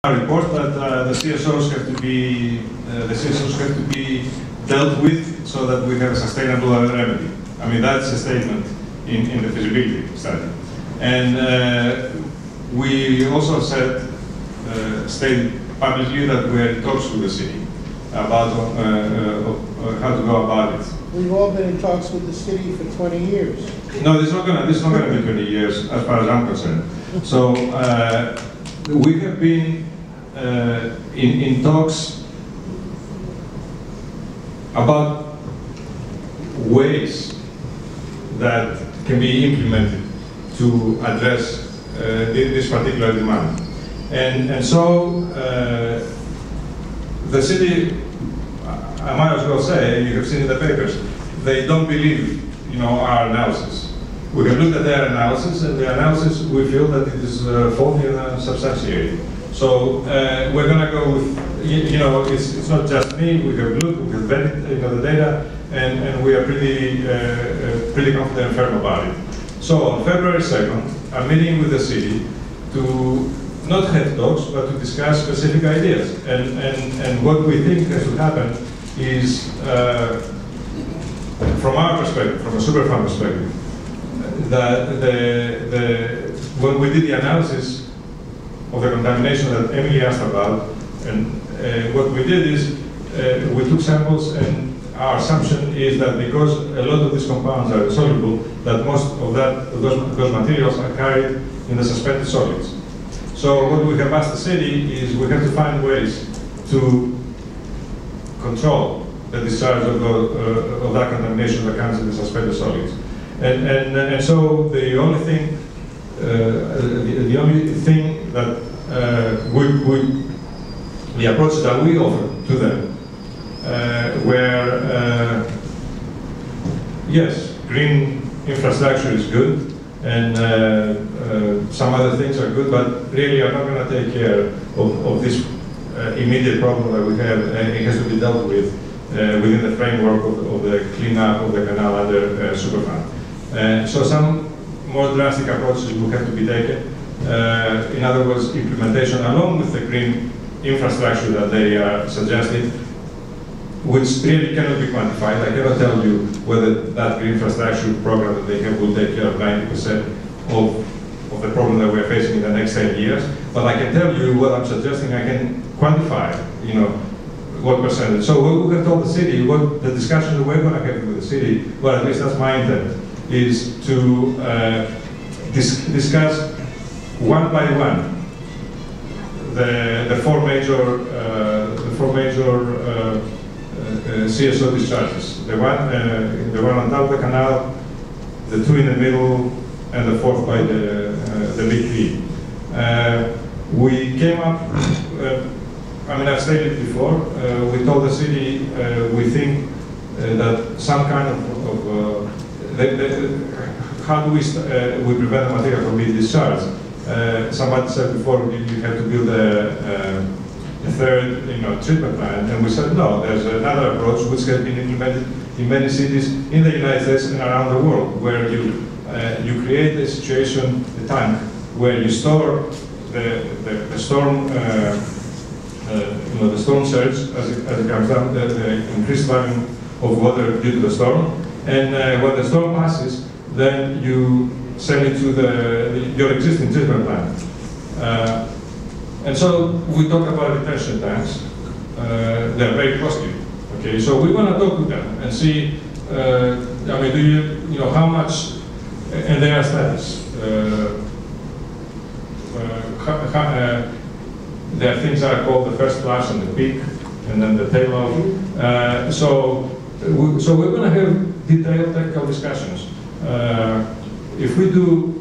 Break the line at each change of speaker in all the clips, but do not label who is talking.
report that the CSOs have to be dealt with so that we have a sustainable remedy. I mean, that's a statement in the feasibility study. And we also stated publicly that we are in talks with the city about how to go about it.
We've all been in talks with the city for 20 years.
No, this is not going to be 20 years, as far as I'm concerned. So we have been in talks about ways that can be implemented to address this particular demand. And so the city, I might as well say, you have seen in the papers, they don't believe, our analysis. We have looked at their analysis, and the analysis, we feel that it is faulty and unsubstantiated. So we're going to go with, it's not just me. We have looked, we have vetted, the data, and we are pretty confident and firm about it. So on February 2nd, I'm meeting with the city to not have talks, but to discuss specific ideas. And what we think has to happen is, from our perspective, from a Superfund perspective, that when we did the analysis of the contamination that Emily asked about, and what we did is we took samples, and our assumption is that because a lot of these compounds are insoluble, that most of those materials are carried in the suspended solids. So what we have asked the city is we have to find ways to control the discharge of that contamination that comes in the suspended solids. And so the only thing that the approaches that we offered to them were, yes, green infrastructure is good, and some other things are good, but really are not going to take care of this immediate problem that we have. It has to be dealt with within the framework of the cleanup of the canal under Superfund. So some more drastic approaches will have to be taken. In other words, implementation along with the green infrastructure that they are suggesting, which really cannot be quantified. I cannot tell you whether that green infrastructure program that they have will take care of 90% of the problem that we're facing in the next 10 years. But I can tell you what I'm suggesting. I can quantify, what percentage. So what we have told the city, what the discussion that we're going to have with the city, well, at least that's my intent, is to discuss one by one the four major CSO discharges. The one on top of the canal, the two in the middle, and the fourth by the big V. We came up, I've stated before, we told the city we think that some kind of how do we prevent the material from being discharged? Somebody said before you have to build a third treatment plant, and we said no, there's another approach which has been implemented in many cities in the United States and around the world, where you create a situation, a tank, where you store the storm the storm surge as it comes down, the increased volume of water due to the storm, and when the storm passes, then you send it to your existing treatment plant. And so we talk about retention tanks. They're very costly. Okay, so we want to talk with them and see. Do you how much? And their status. There are things that are called the first flash and the peak, and then the tail off. So we're going to have detailed technical discussions. If we do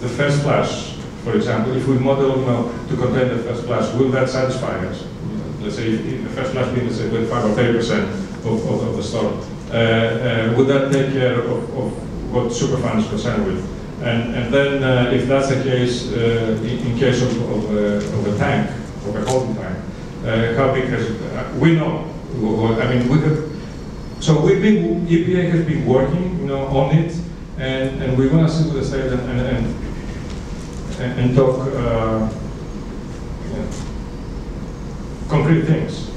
the first flash, for example, if we model to contain the first flash, will that satisfy us? Let's say if the first flash being, let's say, 25 or 30% of the storm, would that take care of what Superfund is concerned with? And then if that's the case, in case of a tank, of a holding tank, how big has it? We know. We have. So EPA has been working, on it, and we want to sit with the state and talk concrete things.